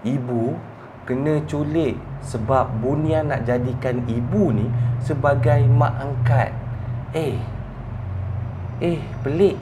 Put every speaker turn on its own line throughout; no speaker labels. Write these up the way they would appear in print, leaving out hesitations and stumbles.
Ibu kena culik sebab Bunian nak jadikan ibu ni sebagai mak angkat. Pelik.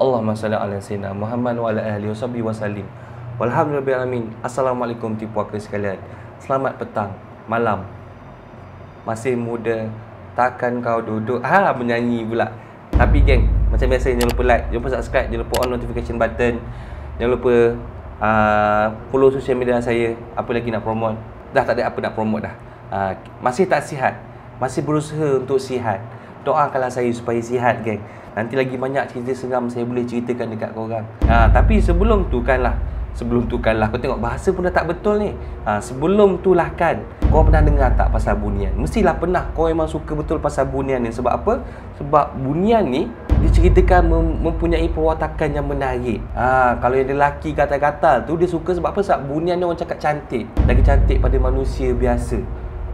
Allahumma salli ala sayyidina Muhammad wa ala alihi wasallim. Walhamdulillahirabbil. Assalamualaikum tipuaka sekalian. Selamat petang, malam. Masih muda, takkan kau duduk menyanyi pula. Tapi geng, macam biasa jangan lupa like, jangan lupa subscribe, jangan lupa on notification button. Jangan lupa follow sosial media saya. Apa lagi nak promote? Dah tak ada apa nak promote dah. Masih tak sihat, masih berusaha untuk sihat. Doakanlah saya supaya sihat geng. Nanti lagi banyak cerita seram saya boleh ceritakan dekat korang. Tapi sebelum tu kan, kau tengok bahasa pun dah tak betul ni. Sebelum tu lah kan, kau pernah dengar tak pasal Bunian? Mestilah pernah. Kau memang suka betul pasal Bunian ni. Sebab apa? Sebab Bunian ni diceritakan mempunyai perwatakan yang menarik. Kalau yang lelaki kata-kata tu, dia suka sebab apa? Sebab Bunian ni orang cakap cantik. Lagi cantik pada manusia biasa.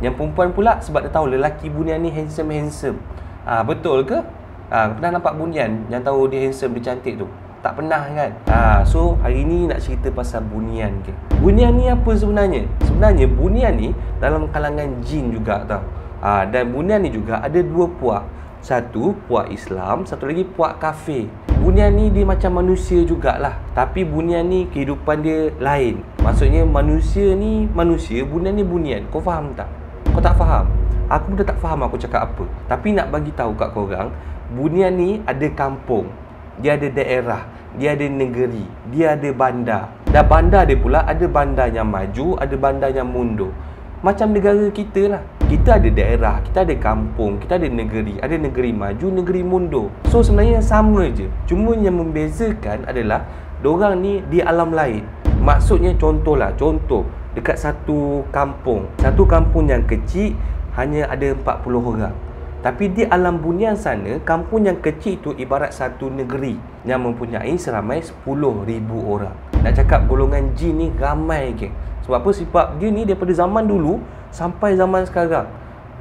Yang perempuan pula sebab dia tahu lelaki Bunian ni handsome. Betul ke? Pernah nampak Bunian yang tahu dia handsome, dia cantik tu? Tak pernah kan? So hari ni nak cerita pasal Bunian ke. Bunian ni apa sebenarnya? Sebenarnya Bunian ni dalam kalangan jin juga tau. Dan Bunian ni juga ada dua puak. Satu puak Islam, satu lagi puak kafir. Bunian ni dia macam manusia jugalah, tapi Bunian ni kehidupan dia lain. Maksudnya manusia ni manusia, Bunian ni Bunian. Kau faham tak? Kau tak faham? Aku pun dah tak faham aku cakap apa. Tapi nak bagi tahu kat korang, Bunian ni ada kampung, dia ada daerah, dia ada negeri, dia ada bandar. Dan bandar dia pula ada bandar yang maju, ada bandar yang mundur. Macam negara kita lah. Kita ada daerah, kita ada kampung, kita ada negeri maju, negeri mundur. So sebenarnya sama je. Cuma yang membezakan adalah dorang ni di alam lain. Maksudnya contoh dekat satu kampung yang kecil hanya ada 40 orang. Tapi di alam Bunian sana, kampung yang kecil itu ibarat satu negeri yang mempunyai seramai 10,000 orang. Nak cakap golongan jin ni ramai geng. Sebab apa? Sebab dia ni daripada zaman dulu sampai zaman sekarang.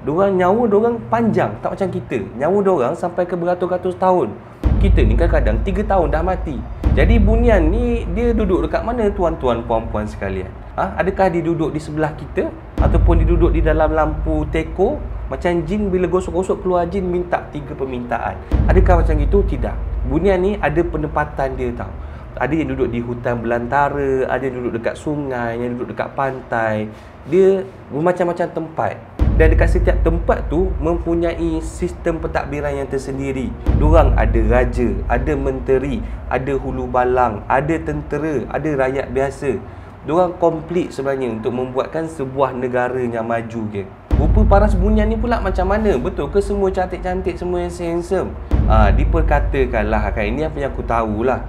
Nyawa dorang panjang, tak macam kita. Nyawa dorang sampai ke beratus-ratus tahun. Kita ni kadang-kadang 3 tahun dah mati. Jadi Bunian ni dia duduk dekat mana tuan-tuan puan-puan sekalian? Adakah dia duduk di sebelah kita? Ataupun dia duduk di dalam lampu teko? Macam jin bila gosok-gosok keluar jin minta 3 permintaan. Adakah macam itu? Tidak. Bunian ni ada penempatan dia tau. Ada yang duduk di hutan belantara, ada yang duduk dekat sungai, yang duduk dekat pantai. Dia bermacam-macam tempat. Dan dekat setiap tempat tu mempunyai sistem pentadbiran yang tersendiri. Diorang ada raja, ada menteri, ada hulu balang, ada tentera, ada rakyat biasa. Diorang komplit sebenarnya untuk membuatkan sebuah negara yang maju geng. Rupa paras Bunian ni pula macam mana? Betul ke semua cantik-cantik, semua handsome? Diperkatakan lah kan, ini apa yang aku tahulah.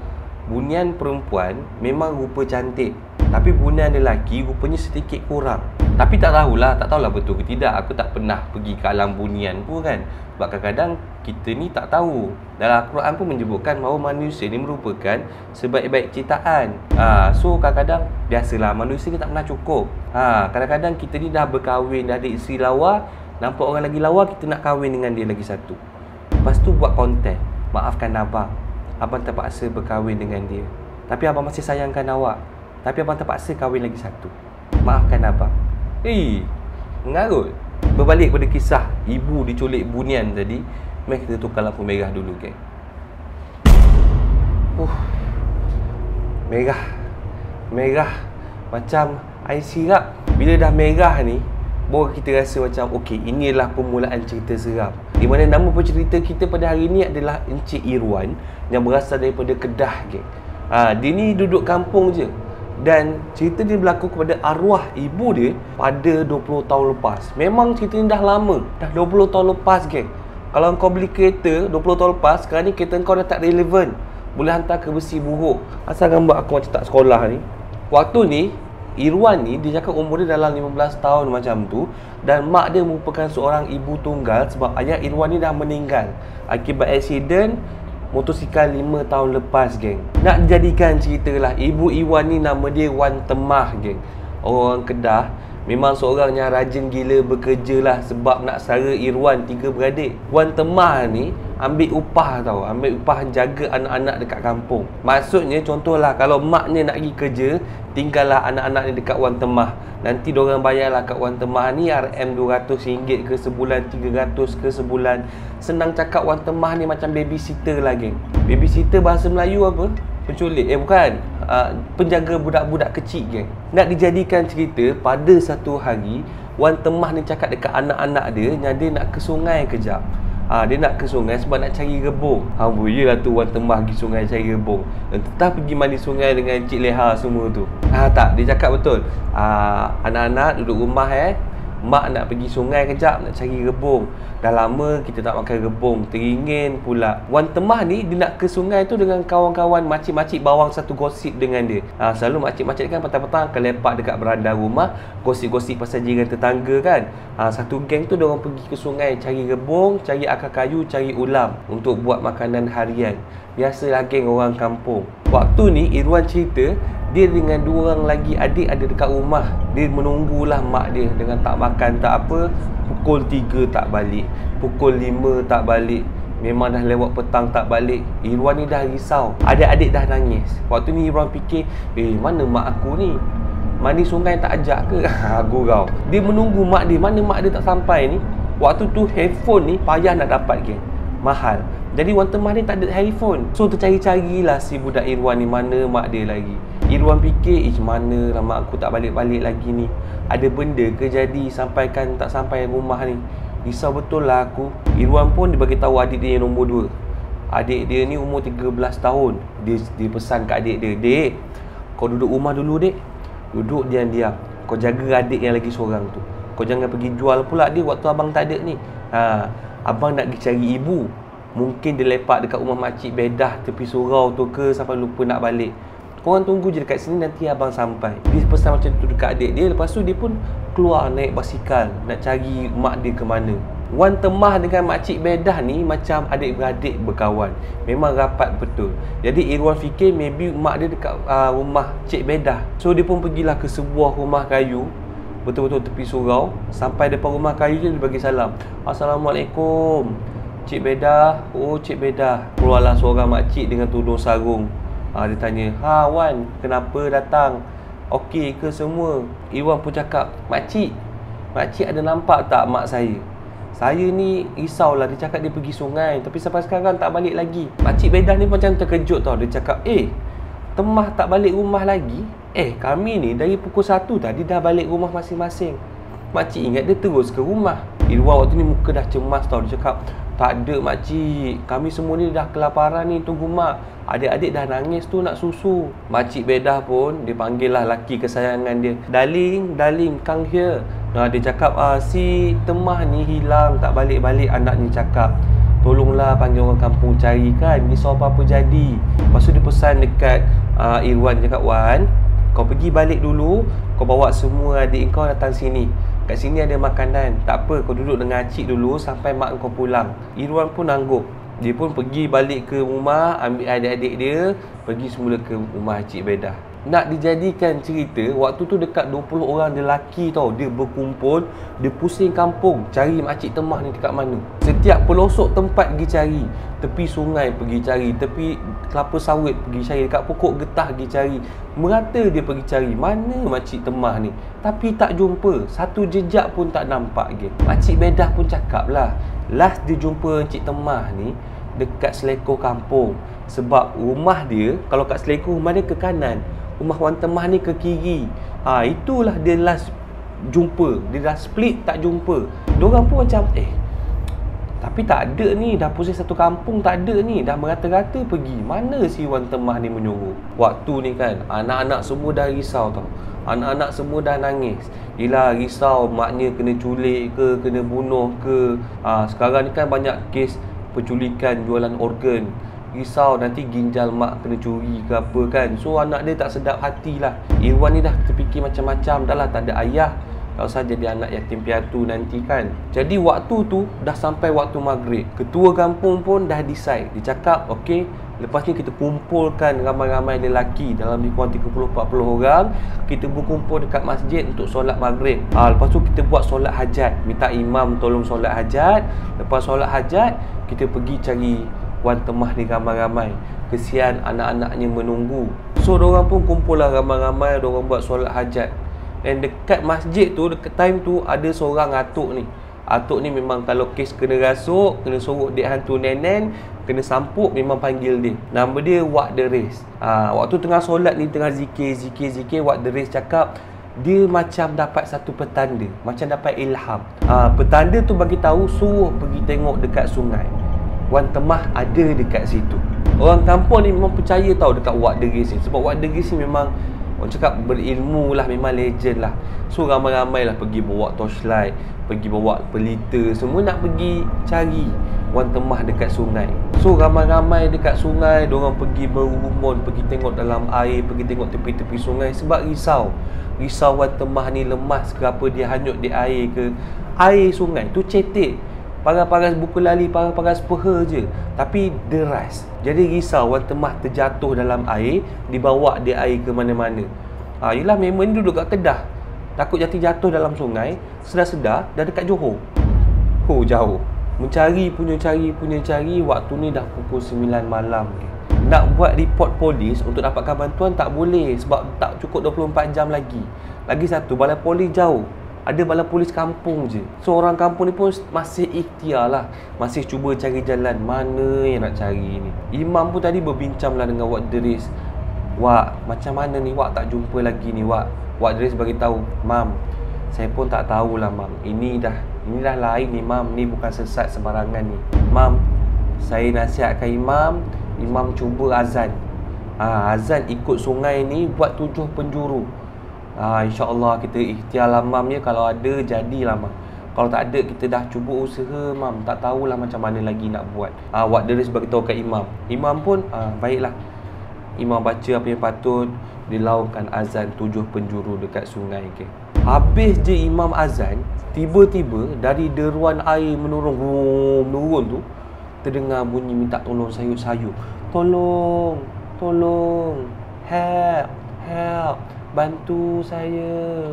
Bunian perempuan memang rupa cantik, tapi Bunian lelaki rupanya sedikit kurang. Tapi tak tahulah betul ke tidak. Aku tak pernah pergi ke alam Bunian pun kan. Sebab kadang-kadang kita ni tak tahu. Dalam Al-Quran pun menyebutkan bahawa manusia ni merupakan sebaik-baik ciptaan. So kadang-kadang biasalah manusia ni tak pernah cukup. Kadang-kadang kita ni dah berkahwin, dah ada isteri lawa, nampak orang lagi lawa, kita nak kahwin dengan dia lagi satu. Lepas tu buat konten, maafkan abang terpaksa berkahwin dengan dia. Tapi abang masih sayangkan awak. Tapi abang terpaksa kahwin lagi satu. Maafkan abang. Mengarut. Berbalik pada kisah ibu diculik Bunian tadi, mari kita tukar lampu merah dulu geng. Merah macam air sirap. Bila dah merah ni, baru kita rasa macam okey, inilah permulaan cerita seram. Di mana nama pencerita kita pada hari ni adalah Encik Irwan yang berasal daripada Kedah geng. Dia ni duduk kampung je. Dan cerita dia berlaku kepada arwah ibu dia pada 20 tahun lepas. Memang cerita ni dah lama, dah 20 tahun lepas geng. Kalau kau beli kereta 20 tahun lepas, sekarang ni kereta kau dah tak relevan. Boleh hantar ke besi buruk. Asal gambar aku macam tak sekolah ni. Waktu ni Irwan ni dia cakap umur dia dalam 15 tahun macam tu, dan mak dia merupakan seorang ibu tunggal sebab ayah Irwan ni dah meninggal akibat aksiden motosikal 5 tahun lepas, geng. Nak jadikan cerita lah, ibu Irwan ni nama dia Wan Temah, geng. Orang Kedah. Memang seorang yang rajin gila bekerja lah sebab nak sara Irwan 3 beradik. Wan Temah ni ambil upah tau, ambil upah jaga anak-anak dekat kampung. Maksudnya contohlah kalau maknya nak pergi kerja, tinggallah anak-anak ni dekat Wan Temah. Nanti diorang bayarlah kat Wan Temah ni RM200 ke sebulan, 300 ke sebulan. Senang cakap Wan Temah ni macam babysitter lah, geng. Babysitter bahasa Melayu apa? Penculik? Bukan. Penjaga budak-budak kecil, geng. Nak dijadikan cerita, pada satu hari Wan Temah ni cakap dekat anak-anak dia yang dia nak ke sungai kejap. Dia nak ke sungai sebab nak cari rebung. Yelah tu Wan Temah pergi sungai cari rebung. Dan tetap pergi mandi sungai dengan Cik Leha semua tu. Tak, dia cakap betul. Anak-anak duduk rumah, mak nak pergi sungai kejap nak cari rebung. Dah lama kita tak makan rebung, teringin pula. Wan Temah ni dia nak ke sungai tu dengan kawan-kawan makcik-makcik bawang satu gosip dengan dia. Selalu makcik-makcik kan petang-petang akan lepak dekat beranda rumah, gosip-gosip pasal jiran tetangga kan. Satu geng tu diorang pergi ke sungai cari rebung, cari akar kayu, cari ulam untuk buat makanan harian. Biasalah geng orang kampung. Waktu ni Irwan cerita dia dengan 2 orang lagi adik ada dekat rumah. Dia menunggulah mak dia dengan tak makan tak apa. Pukul 3 tak balik, pukul 5 tak balik. Memang dah lewat petang tak balik. Irwan ni dah risau, adik-adik dah nangis. Waktu ni Irwan fikir, mana mak aku ni? Mandi sungai tak ajak ke? Gurau. Dia menunggu mak dia, mana mak dia tak sampai ni. Waktu tu handphone ni payah nak dapat, geng. Mahal. Jadi Wan Temah ni tak ada handphone. So tercari-carilah si budak Irwan ni mana mak dia lagi. Irwan fikir, mana lah mak aku tak balik-balik lagi ni. Ada benda ke jadi sampaikan tak sampai rumah ni. Risau betul lah aku. Irwan pun dia bagi tahu adik dia yang nombor 2. Adik dia ni umur 13 tahun. Dia pesan kat adik dia, "Dek, kau duduk rumah dulu, dek. Duduk diam-diam. Kau jaga adik yang lagi seorang tu. Kau jangan pergi jual pula dia waktu abang tak ada ni. Abang nak pergi cari ibu. Mungkin dia lepak dekat rumah makcik bedah tepi surau tu ke sampai lupa nak balik. Korang tunggu je dekat sini, nanti abang sampai." Dia pesan macam tu dekat adik dia. Lepas tu dia pun keluar naik basikal nak cari mak dia ke mana. Wan Temah dengan makcik bedah ni macam adik-beradik berkawan. Memang rapat betul. Jadi Irwan fikir maybe mak dia dekat rumah Cik Bedah. So dia pun pergilah ke sebuah rumah kayu, betul-betul tepi surau. Sampai depan rumah kayu je dia bagi salam. "Assalamualaikum, Cik Bedah." "Oh, Cik Bedah." Keluarlah seorang makcik dengan tudung sarung. Dia tanya, "Wan, kenapa datang? Okey ke semua?" Irwan pun cakap, Makcik ada nampak tak mak saya? Saya ni risaulah." Dia cakap dia pergi sungai tapi sampai sekarang tak balik lagi. Makcik Bedah ni macam terkejut tau. Dia cakap, Temah tak balik rumah lagi? Kami ni dari pukul 1 tadi dah balik rumah masing-masing. Makcik ingat dia terus ke rumah. Irwan waktu ni muka dah cemas tau. Dia cakap, "Tak ada makcik, kami semua ni dah kelaparan ni, tunggu mak. Adik-adik dah nangis tu nak susu." Makcik Bedah pun dia panggil lah laki kesayangan dia. Darling, come here." Dia cakap, "Si Temah ni hilang, tak balik-balik." Anak ni cakap, "Tolonglah panggil orang kampung cari kan, risau apa-apa jadi." Lepas tu dia pesan dekat Irwan. Dia cakap, "Wan, kau pergi balik dulu, kau bawa semua adik kau datang sini. Kat sini ada makanan. Tak apa, kau duduk dengan acik dulu sampai mak kau pulang." Irwan pun angguk. Dia pun pergi balik ke rumah, ambil adik-adik dia, pergi semula ke rumah Cik Bedah. Nak dijadikan cerita, waktu tu dekat 20 orang lelaki tau. Dia berkumpul, dia pusing kampung cari makcik Temah ni dekat mana. Setiap pelosok tempat pergi cari. Tepi sungai pergi cari, tepi kelapa sawit pergi cari, dekat pokok getah pergi cari. Merata dia pergi cari mana makcik Temah ni, tapi tak jumpa. Satu jejak pun tak nampak lagi. Makcik Bedah pun cakap lah, last dia jumpa Encik Temah ni dekat Selekor kampung. Sebab rumah dia, kalau kat Selekor rumah dia ke kanan, rumah Wan Temah ni ke kiri. Itulah dia last jumpa. Dia dah split tak jumpa. Diorang pun macam tapi tak ada ni, dah pusing satu kampung tak ada ni, dah merata-rata pergi. Mana si Wan Temah ni menyuruh? Waktu ni kan anak-anak semua dah risau tau. Anak-anak semua dah nangis. Yelah, risau maknya kena culik ke, kena bunuh ke. Sekarang ni kan banyak kes penculikan, jualan organ. risau nanti ginjal mak kena curi ke apa kan. So anak dia tak sedap hati lah. Irwan ni dah terfikir macam-macam, dah lah tak ada ayah, tak usah jadi anak yatim piatu nanti kan. Jadi waktu tu dah sampai waktu maghrib. Ketua kampung pun dah decide. Dia cakap okey, lepas ni kita kumpulkan ramai-ramai lelaki dalam lebih kurang 30-40 orang. Kita berkumpul dekat masjid untuk solat maghrib. Lepas tu kita buat solat hajat. Minta imam tolong solat hajat. Lepas solat hajat, kita pergi cari Wan Temah ni ramai-ramai. Kesian anak-anaknya menunggu. So diorang pun kumpul lah ramai-ramai. Diorang buat solat hajat. Dan dekat masjid tu, dekat time tu, ada seorang atuk ni. Atuk ni memang kalau kes kena rasuk, kena sorok dek hantu nenen, kena sampuk, memang panggil dia. Nama dia Wak Deris. Waktu tengah solat ni, tengah zikir, Wak Deris cakap dia macam dapat satu petanda, macam dapat ilham. Petanda tu bagi tahu suruh pergi tengok dekat sungai. Wan Temah ada dekat situ. Orang kampung ni memang percaya tahu dekat Wak Deris ni. Sebab Wak Deris ni memang orang cakap berilmu lah, memang legend lah. So ramai-ramai lah pergi bawa torchlight, pergi bawa pelita, semua nak pergi cari Wan Temah dekat sungai. So ramai-ramai dekat sungai, diorang pergi berumun, pergi tengok dalam air, pergi tengok tepi-tepi sungai. Sebab risau Wan Temah ni lemas ke apa, dia hanyut di air ke. Air sungai tu cetek, paras-paras buku lali, paras-paras peha je, tapi deras. Jadi risau Wan Temah terjatuh dalam air, dibawa dia air ke mana-mana. Yelah memang ni duduk kat Kedah, takut jatuh dalam sungai. Sedar-sedar dah dekat Johor. Jauh. Mencari punya cari. Waktu ni dah pukul 9 malam. Nak buat report polis untuk dapatkan bantuan tak boleh, sebab tak cukup 24 jam lagi. Lagi satu, balai polis jauh. Ada balai polis kampung je. So orang kampung ni pun masih ikhtiar lah, masih cuba cari jalan mana yang nak cari ni. Imam pun tadi berbincang lah dengan Wak Deris. Wak, macam mana ni Wak, tak jumpa lagi ni Wak. Wak Deris bagi tahu, Mam, saya pun tak tahulah Mam. Ini dah lain ni Mam. Ni bukan sesat sembarangan ni Mam. Saya nasihatkan Imam cuba azan. Azan ikut sungai ni buat 7 penjuru. InsyaAllah kita ikhtiar lah Mam ya. Kalau ada jadilah Mam, kalau tak ada kita dah cuba usaha Mam. Tak tahulah macam mana lagi nak buat. Wak Deris beritahu kat Imam. Imam pun baiklah. Imam baca apa yang patut, dilaungkan azan 7 penjuru dekat sungai. Habis je Imam azan, tiba-tiba dari deruan air menurun tu, terdengar bunyi minta tolong sayup-sayup. Tolong, help, bantu saya.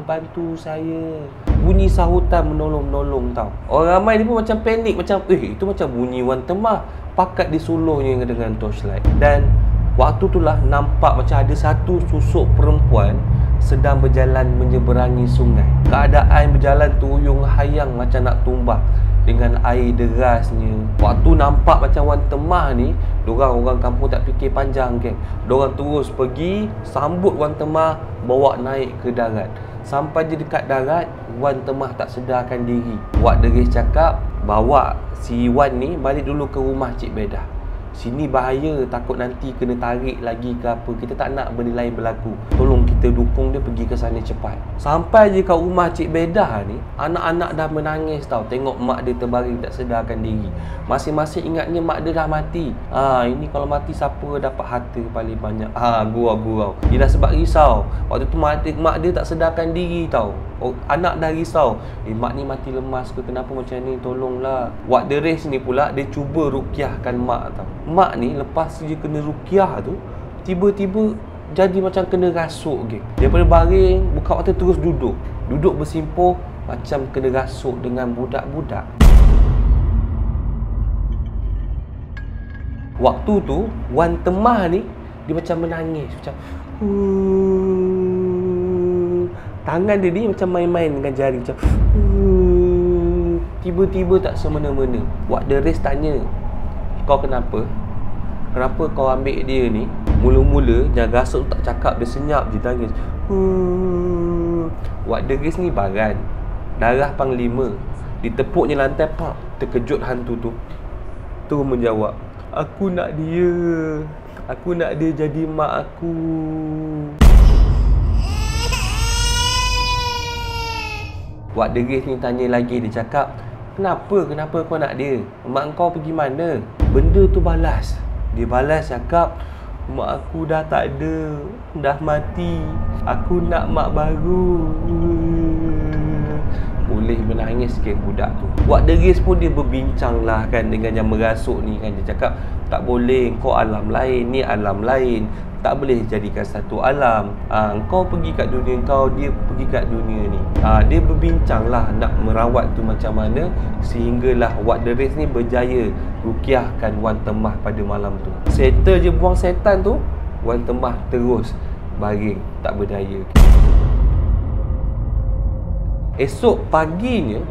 Bunyi sahutan menolong tau. Orang ramai ni pun macam panik, macam itu macam bunyi Wan Temah. Pakat disuluhnya dengan torchlight. Dan waktu itulah nampak macam ada satu susuk perempuan sedang berjalan menyeberangi sungai. Keadaan berjalan tuyung hayang macam nak tumbah dengan air derasnya. Waktu nampak macam Wan Temah ni, orang kampung tak fikir panjang geng. Diorang terus pergi sambut Wan Temah, bawa naik ke darat. Sampai je dekat darat, Wan Temah tak sedarkan diri. Wak Deris cakap, bawa si Wan ni balik dulu ke rumah Cik Bedah. Sini bahaya, takut nanti kena tarik lagi ke apa. Kita tak nak benda lain berlaku. Tolong kita dukung dia pergi ke sana cepat. Sampai je kat rumah Cik Bedah ni, anak-anak dah menangis tau. Tengok mak dia terbaring tak sedarkan diri. Masing-masing ingatnya mak dia dah mati. Ini kalau mati siapa dapat harta paling banyak? Gurau-gurau. Dia dah sebab risau. Waktu tu mak dia tak sedarkan diri tau. Anak dah risau, mak ni mati lemas ke, kenapa macam ni, tolonglah. Wak Deris ni pula, dia cuba rukiahkan mak tau. Mak ni lepas dia kena rukiah tu, tiba-tiba jadi macam kena rasuk geng. Daripada baring, buka mata terus duduk bersimpuh macam kena rasuk dengan budak-budak. Waktu tu Wan Temah ni dia macam menangis, macam tangan dia ni macam main-main dengan jari, macam tiba-tiba tak semena-mena. Wak Deris tanya, kau kenapa? Kenapa kau ambil dia ni? Mula-mula jangan rasuk tak cakap, dia senyap je tangis. Wak Deris ni baran, darah panglima. Ditepuknya lantai, pak, terkejut hantu tu. Terus menjawab, aku nak dia jadi mak aku. Wak Deris ni tanya lagi, dia cakap, kenapa kau nak dia? Mak kau pergi mana? Benda tu balas, Dia balas cakap, mak aku dah tak ada, dah mati. Aku nak mak baru. Boleh menangis sikit budak tu. Wak Deris pun dia berbincang lah kan dengan yang merasuk ni kan. Dia cakap, tak boleh, kau alam lain, ni alam lain, tak boleh jadikan satu alam. Kau pergi kat dunia kau, dia pergi kat dunia ni. Dia berbincang lah nak merawat tu macam mana, sehinggalah Wak Deris ni berjaya rukiahkan Wan Temah pada malam tu. Settle je buang setan tu, Wan Temah terus baring tak berdaya. Esok paginya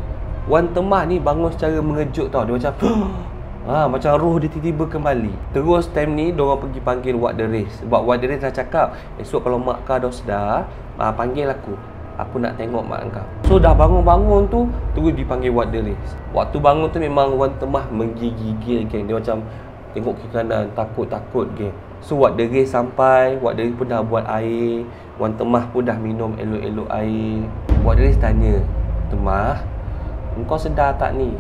Wan Temah ni bangun secara mengejut tau. Dia macam macam roh dia tiba-tiba kembali. Terus time ni diorang pergi panggil Wak Deris. Sebab Wak Deris dah cakap, esok kalau mak kau dah sedar, panggil aku nak tengok mak kau. So dah bangun-bangun tu terus dipanggil Wak Deris. Waktu bangun tu memang Wan Temah menggigil geng. Dia macam tengok ke kanan, takut-takut geng. So Wak Deris sampai, Wak Deris pun dah buat air, Wan Temah pun dah minum elok-elok air. Wak Deris tanya, Temah, engkau sedar tak ni?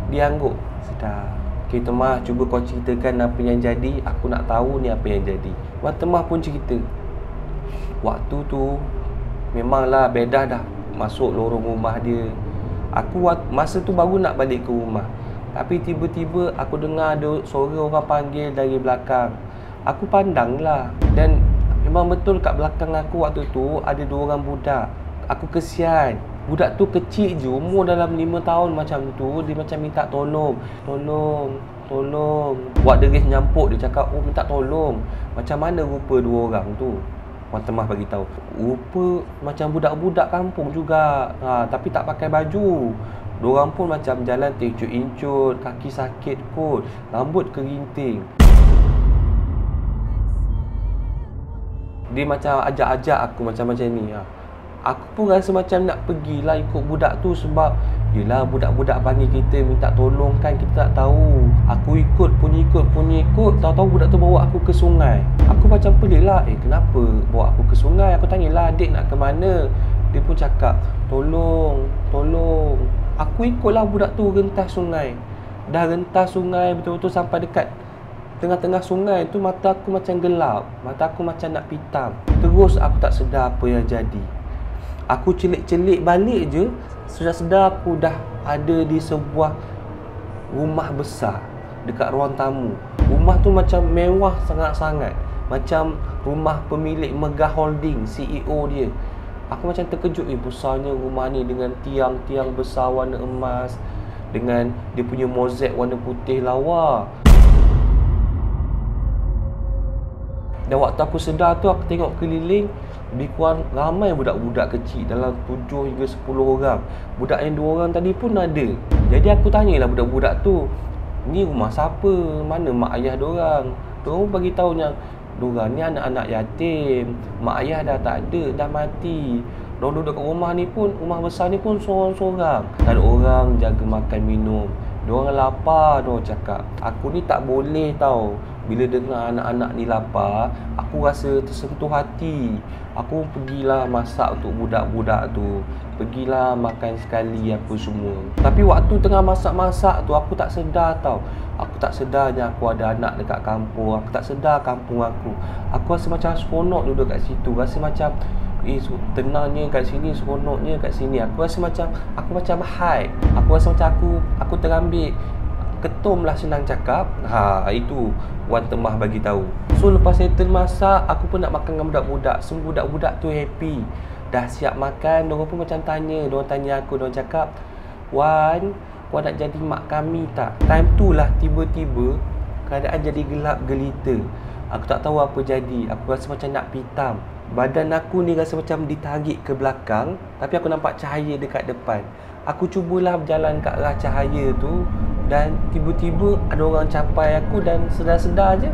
Dia angguk, sedar. Okay Temah, cuba kau ceritakan apa yang jadi. Aku nak tahu ni apa yang jadi. Wan Temah pun cerita. Waktu tu memanglah Bedah dah masuk lorong rumah dia. Aku masa tu baru nak balik ke rumah, tapi tiba-tiba aku dengar ada suara orang panggil dari belakang. Aku pandang lah, dan memang betul kat belakang aku waktu tu ada 2 orang budak. Aku kesian. Budak tu kecil je, umur dalam 5 tahun macam tu. Dia macam minta tolong. Tolong. Wak Deris nyampuk, dia cakap, oh minta tolong. Macam mana rupa 2 orang tu? Wan Temah bagi tahu, rupa macam budak-budak kampung juga, tapi tak pakai baju. Diorang pun macam jalan tercut-incut, kaki sakit kot, rambut kerinting. Dia macam ajak-ajak aku macam-macam ni. Aku pun rasa macam nak pergilah ikut budak tu. Sebab yelah, budak-budak panggil kita minta tolong kan, kita tak tahu. Aku ikut, tahu-tahu budak tu bawa aku ke sungai. Aku macam pelik lah, kenapa bawa aku ke sungai? Aku tanyalah, adik nak ke mana? Dia pun cakap, tolong. Aku ikutlah budak tu rentas sungai. Dah rentas sungai betul-betul sampai dekat tengah-tengah sungai tu, mata aku macam gelap, mata aku macam nak pitam. Terus aku tak sedar apa yang jadi. Aku celik-celik balik je, sedar aku dah ada di sebuah rumah besar dekat ruang tamu. Rumah tu macam mewah sangat-sangat, macam rumah pemilik Megah Holding, CEO dia. Aku macam terkejut, besarnya rumah ni dengan tiang-tiang besar warna emas, dengan dia punya mozaik warna putih lawa. Dan waktu aku sedar tu, aku tengok keliling, lebih kurang ramai budak-budak kecil, dalam 7 hingga 10 orang. Budak yang 2 orang tadi pun ada. Jadi aku tanyalah budak-budak tu, ni rumah siapa? Mana mak ayah diorang? Diorang bagi tahu yang diorang ni anak-anak yatim, mak ayah dah tak ada, dah mati. Diorang duduk kat rumah ni pun, rumah besar ni pun sorang-sorang. Tak ada orang jaga makan minum. Diorang lapar, diorang cakap. Aku ni tak boleh tau. Bila dengar anak-anak ni lapar, aku rasa tersentuh hati. Aku pergilah masak untuk budak-budak tu. Pergilah makan sekali apa semua. Tapi waktu tengah masak-masak tu, aku tak sedar tau. Aku tak sedarnya aku ada anak dekat kampung. Aku tak sedar kampung aku. Aku rasa macam seronok duduk kat situ. Rasa macam tenangnya kat sini, seronoknya kat sini. Aku rasa macam high. Aku rasa macam aku terambil ketum lah, senang cakap. Itu Wan Temah bagi tahu. So lepas settle masak, aku pun nak makan dengan budak-budak. Semua budak-budak tu happy, dah siap makan. Diorang pun macam tanya. Diorang tanya aku, diorang cakap, Wan nak jadi mak kami tak? Time tu lah tiba-tiba keadaan jadi gelap gelita. Aku tak tahu apa jadi. Aku rasa macam nak pitam. Badan aku ni rasa macam ditarik ke belakang, tapi aku nampak cahaya dekat depan. Aku cubalah berjalan ke arah cahaya tu, dan tiba-tiba ada orang capai aku, dan sedar-sedar je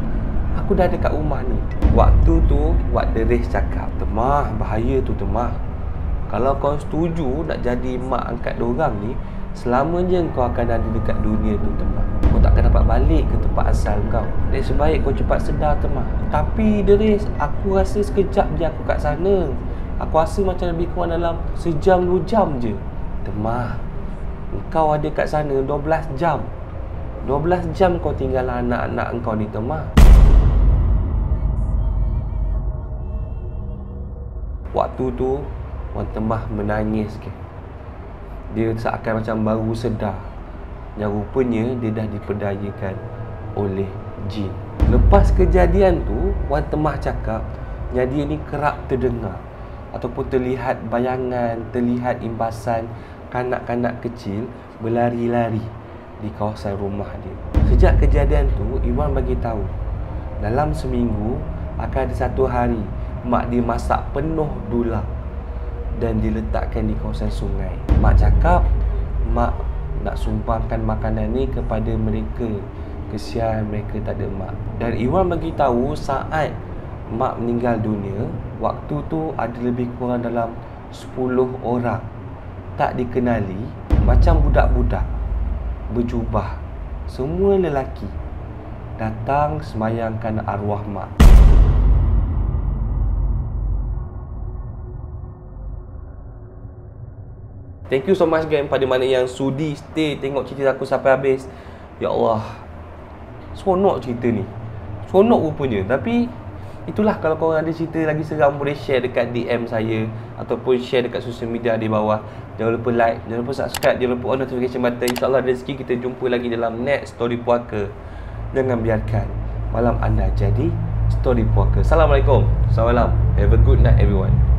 aku dah dekat rumah ni. Waktu tu Wak Deris cakap, Temah, bahaya tu Temah. Kalau kau setuju nak jadi mak angkat diorang ni, selamanya kau akan ada dekat dunia tu Temah. Kau tak akan dapat balik ke tempat asal kau. Jadi sebaik kau cepat sedar Temah. Tapi Deris, aku rasa sekejap je aku kat sana. Aku rasa macam lebih kurang dalam sejam 2 jam je. Temah, kau ada kat sana 12 jam. 12 jam kau tinggal anak-anak engkau di Temah. Waktu tu orang Temah menangis ke. Dia seakan macam baru sedar yang rupanya dia dah diperdayakan oleh jin. Lepas kejadian tu, orang Temah cakap yang dia ni kerap terdengar ataupun terlihat bayangan, terlihat imbasan kanak-kanak kecil berlari-lari di kawasan rumah dia. Sejak kejadian tu, Iwan bagi tahu dalam seminggu akan ada satu hari mak dia masak penuh dulang dan diletakkan di kawasan sungai. Mak cakap mak nak sumbangkan makanan ni kepada mereka. Kesian mereka tak ada mak. Dan Iwan bagi tahu saat mak meninggal dunia, waktu tu ada lebih kurang dalam 10 orang tak dikenali, macam budak-budak berjubah, semua lelaki, datang semayangkan arwah mak. Thank you so much gang, pada mana yang sudi stay tengok cerita aku sampai habis. Ya Allah, seronok cerita ni, seronok rupanya. Tapi itulah, kalau korang ada cerita lagi seram boleh share dekat DM saya ataupun share dekat social media di bawah. Jangan lupa like, jangan lupa subscribe, jangan lupa on notification button. InsyaAllah rezeki kita jumpa lagi dalam next Story Puaka. Jangan biarkan malam anda jadi Story Puaka. Assalamualaikum. Salam. Have a good night everyone.